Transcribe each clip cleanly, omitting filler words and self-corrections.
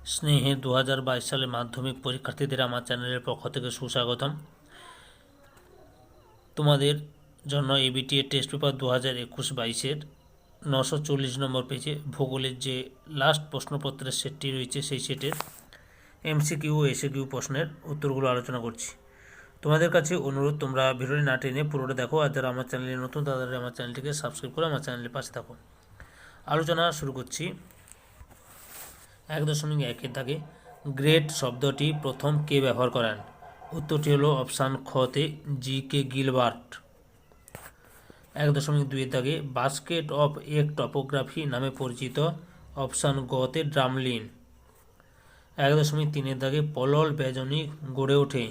স্নেহে 2022 সালে মাধ্যমিক পরীক্ষার্থীদের আমার চ্যানেলের পক্ষ থেকে সুস্বাগতম। তোমাদের জন্য এবিটিএ টেস্ট পেপার 2021-22-এর 940 নম্বর পেজে ভূগোলের যে লাস্ট প্রশ্নপত্রের সেটটি রয়েছে সেই সেটের এমসিকিউ ও এসিকিউ প্রশ্নের উত্তরগুলো আলোচনা করছি। তোমাদের কাছে অনুরোধ, তোমরা ভিডিওটি না টেনে পুরোটা দেখো, আর যারা আমার চ্যানেলে নতুন তাদের আমার চ্যানেলটিকে সাবস্ক্রাইব করে আমার চ্যানেলের পাশে থাকো। আলোচনা শুরু করছি। 1.1 দাগে গ্রেট শব্দটি প্রথম কে ব্যবহার করেন? উত্তরটি হলো অপশান খতে জি কে গিলবার্ট। 1.2 দাগে বাস্কেট অফ এক টপোগ্রাফি নামে পরিচিত? অপশান গতে ড্রামলিন। 1.3 দাগে পলল ব্যজনী গড়ে ওঠে?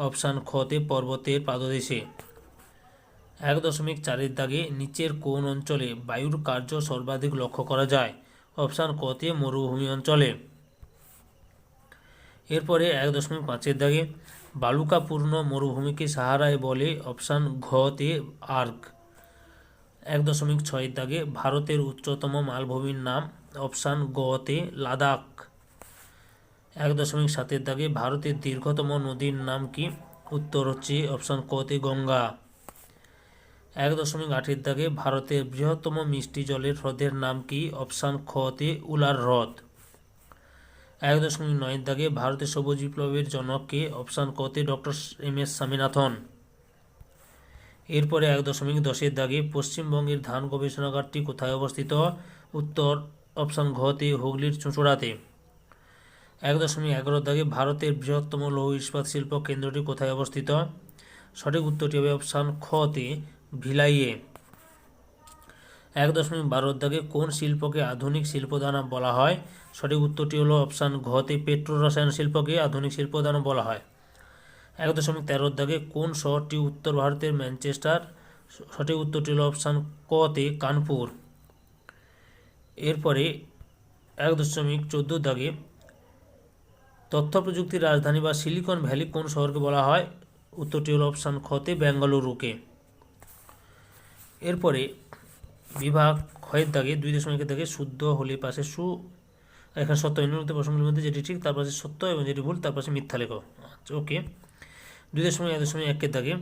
অপশান খতে পর্বতের পাদদেশে। 1.4 দাগে নিচের কোন অঞ্চলে বায়ুর কার্য সর্বাধিক লক্ষ্য করা যায়? অপশান কতে মরুভূমি অঞ্চলে। এরপরে 1.5 দাগে বালুকাপূর্ণ মরুভূমিকে সাহারায় বলে? অপশান ঘতে আর্ক। 1.6 দাগে ভারতের উচ্চতম মালভূমির নাম? অপশান গতে লাদাখ। 1.7 দাগে ভারতের দীর্ঘতম নদীর নাম কি? উত্তর হচ্ছে অপশান কতে গঙ্গা। 1.8 দাগে ভারতের বৃহত্তম মিষ্টি জলের হ্রদের নাম কি? অপশান খতে উলার হ্রদ। 1.9 দাগে ভারতের সবুজ বিপ্লবের জনক কে? অপশান কতে ডক্টর এম.এস. স্বামীনাথন। এরপরে 1.10 দাগে পশ্চিমবঙ্গের ধান গবেষণাগারটি কোথায় অবস্থিত? উত্তর অপশান ঘতে হুগলির চুঁচুড়াতে। 1.11 দাগে ভারতের বৃহত্তম লৌহ ইস্পাত শিল্প কেন্দ্রটি কোথায় অবস্থিত? সঠিক উত্তরটি হবে অপশান খতে ভিলাইয়ে। 1.12 দাগে কোন শিল্পকে আধুনিক শিল্পদান বলা হয়? সঠিক উত্তরটি হলো অপশান ঘতে পেট্রো রসায়ন শিল্পকে আধুনিক শিল্পদান বলা হয়। 1.13 দাগে কোন শহরটি উত্তর ভারতের ম্যানচেস্টার? সঠিক উত্তরটি হলো অপশান কতে কানপুর। এরপরে 1.14 দাগে তথ্য প্রযুক্তির রাজধানী বা সিলিকন ভ্যালি কোন শহরকে বলা হয়? উত্তরটি হলো অপশান খতে বেঙ্গালুরুকে। এরপরে বিভাগ ক্ষয়ের দাগে 2.1 দাগে শুদ্ধ হলে পাশে এখানে সত্য নিম্নলিখিত প্রশ্নগুলির মধ্যে যেটি ঠিক তার পাশে সত্য এবং যেটি ভুল তার পাশে মিথ্যা লেখো। আচ্ছা, ওকে। 2.1 দাগে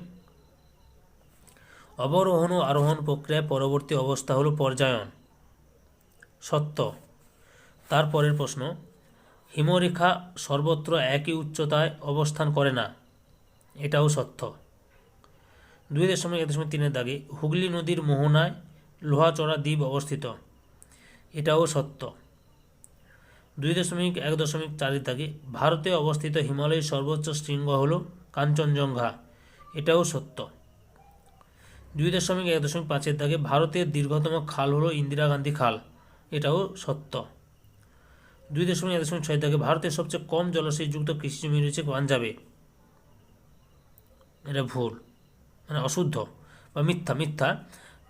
অবরোহণ ও আরোহণ প্রক্রিয়ায় পরবর্তী অবস্থা হলো পর্যায়ন। সত্য। তারপরের প্রশ্ন, হিমরেখা সর্বত্র একই উচ্চতায় অবস্থান করে না। এটাও সত্য। 2.1.3 দাগে হুগলি নদীর মোহনায় লোহাচড়া দ্বীপ অবস্থিত। এটাও সত্য। 2.1.4 দাগে ভারতে অবস্থিত হিমালয়ের সর্বোচ্চ শৃঙ্গ হল কাঞ্চনজঙ্ঘা। এটাও সত্য। 2.1.5 দাগে ভারতের দীর্ঘতম খাল হল ইন্দিরা গান্ধী খাল। এটাও সত্য। 2.1.6 দাগে ভারতের সবচেয়ে কম জলসেচযুক্ত কৃষি জমি রয়েছে পাঞ্জাবে। এটা ভুল, মানে অশুদ্ধ বা মিথ্যা।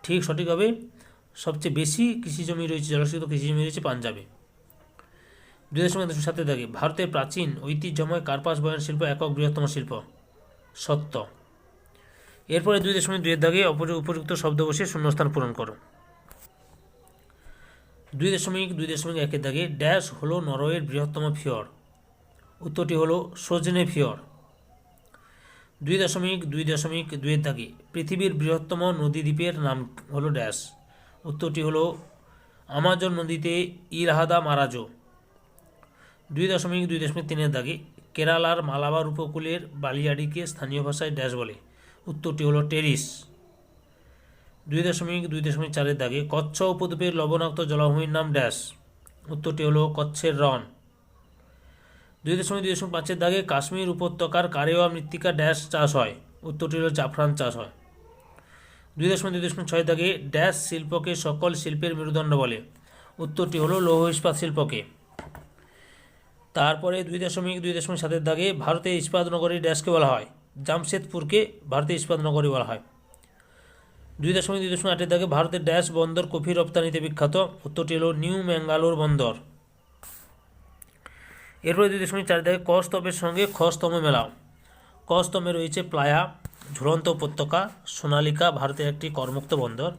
ঠিক সঠিক হবে সবচেয়ে বেশি কৃষি জমি রয়েছে, জলসেচিত কৃষি জমি রয়েছে পাঞ্জাবে। 2.7 দাগে ভারতের প্রাচীন ঐতিহ্যময় কার্পাস বয়ন শিল্প একক বৃহত্তম শিল্প। সত্য। এরপরে 2.2 দাগে উপযুক্ত শব্দ বসিয়ে শূন্যস্থান পূরণ করো। 2.2.1 দাগে ড্যাশ হলো নরওয়ের বৃহত্তম ফিয়র। উত্তরটি হলো সজনে ফিয়র। 2.2.2 দাগে পৃথিবীর বৃহত্তম নদী দ্বীপের নাম হলো ড্যাশ। উত্তরটি হলো আমাজন নদীতে ইরহাদা মারাজো। 2.2.3 দাগে কেরালার মালাবার উপকূলের বালিয়াড়িকে স্থানীয় ভাষায় ড্যাশ বলে। উত্তরটি হলো টেরিস। 2.2.4 দাগে কচ্ছ উপদ্বীপের লবণাক্ত জলাভূমির নাম ড্যাশ। উত্তরটি হলো কচ্ছের রন। 2.2.5 দাগে কাশ্মীর উপত্যকার কারেওয়া মৃত্তিকা ড্যাশ চাষ হয়। উত্তরটি হলো জাফরান চাষ হয়। 2.2.6 দাগে ড্যাশ শিল্পকে সকল শিল্পের মেরুদণ্ড বলে। উত্তরটি হলো লৌহ ইস্পাত শিল্পকে। তারপরে 2.2.7 দাগে ভারতের ইস্পাত নগরী ড্যাশকে বলা হয়। জামশেদপুরকে ভারতের ইস্পাত নগরী বলা হয়। 2.2.8 দাগে ভারতের ড্যাশ বন্দর কফি রপ্তানিতে বিখ্যাত। উত্তরটি হলো নিউ ম্যাঙ্গালোর বন্দর। এরপরে 2.4 দাগে ক স্তম্ভের সঙ্গে খ স্তম্ভ মেলাও। ক স্তম্ভে রয়েছে প্লায়া, ঝুলন্ত উপত্যকা, সোনালিকা ভারতের একটি করমুক্ত বন্দর।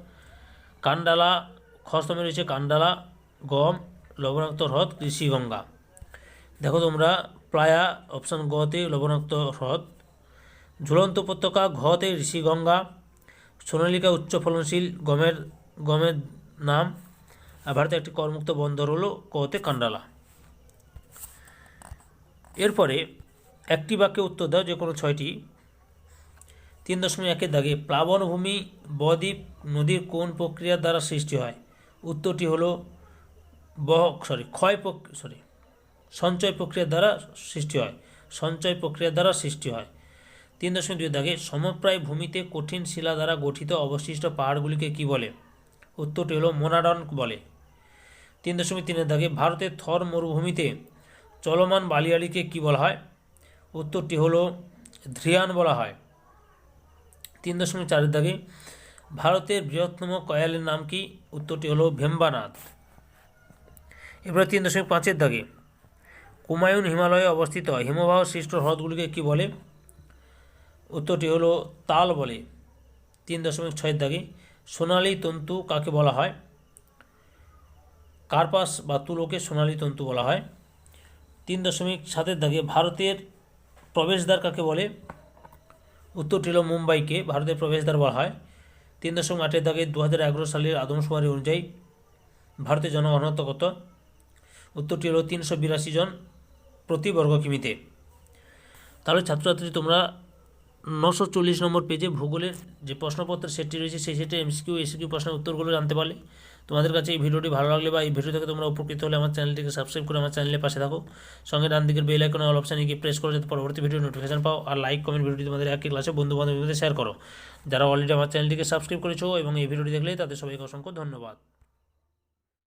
কান্ডালা, খ স্তম্ভে রয়েছে কান্ডালা, গম, লবণাক্ত হ্রদ, কৃষিগঙ্গা। দেখো তোমরা প্লায়া অপশান গতে লবণাক্ত হ্রদ, ঝুলন্ত উপত্যকা ঘতে ঋষিগঙ্গা, সোনালিকা উচ্চ ফলনশীল গমের নাম, আর ভারতে একটি করমুক্ত বন্দর হলো কতে কান্ডালা। এরপরে একটি বাক্যে উত্তর দাও যে কোনো 6টি। 3.1 দাগে প্লাবনভূমি বদ্বীপ নদীর কোন প্রক্রিয়ার দ্বারা সৃষ্টি হয়? উত্তরটি হলো সঞ্চয় প্রক্রিয়ার দ্বারা সৃষ্টি হয়। সঞ্চয় প্রক্রিয়ার দ্বারা সৃষ্টি হয়। 3.2 দাগে সমপ্রায় ভূমিতে কঠিন শিলা দ্বারা গঠিত অবশিষ্ট পাহাড়গুলিকে কি বলে? উত্তরটি হলো মোনাডন বলে। 3.3 দাগে ভারতের থর মরুভূমিতে চলমান বালিয়ালিকে কি বলা হয়? উত্তরটি হলো ধ্রিয়ান বলা হয়। 3.4 দাগে ভারতের বৃহত্তম কয়ালের নাম কি? উত্তরটি হলো ভেম্বানাদ। এবার 3.5 দাগে কুমায়ুন হিমালয়ে অবস্থিত হিমবাহ সৃষ্ট হ্রদগুলিকে কি বলে? উত্তরটি হলো তাল বলে। 3.6 দাগে সোনালী তন্তু কাকে বলা হয়? কার্পাস বা তুলোকে সোনালী তন্তু বলা হয়। 3.7 দাগে ভারতের প্রবেশদ্বার কাকে বলে? উত্তরটি হলো মুম্বাইকে ভারতের প্রবেশদ্বার বলা হয়। 3.8 দাগে 2011 সালের আদমশুমারি অনুযায়ী ভারতের জনঘনত্ব কত? উত্তরটি হলো 382 জন প্রতি বর্গ কিমিতে। তাহলে ছাত্রছাত্রী তোমরা 940 নম্বর পেজে ভূগোলের যে প্রশ্নপত্রের সেটটি রয়েছে সেই সেটে এমসিকিউ এসিকিউ প্রশ্নের উত্তরগুলো জানতে পারলে। তোমাদের কাছে এই ভিডিওটি ভালো লাগলে বা এই ভিডিও থেকে তোমরা উপকৃত হলে আমার চ্যানেলটিকে সাবস্ক্রাইব করে আমার চ্যানেলের পাশে থাকো। সঙ্গে ডান দিকের বেল আইকনে অল অপশানে গিয়ে প্রেস করো যাতে পরবর্তী ভিডিও নোটিফিকেশন পাও। আর লাইক কমেন্ট ভিডিওটি তোমাদের একই ক্লাসে বন্ধু বান্ধবীদের শেয়ার করো। যারা অলরেডি আমার চ্যানেলটিকে সাবস্ক্রাইব করেছো এবং এই ভিডিওটি দেখলে তাদের সবাইকে অসংখ্য ধন্যবাদ।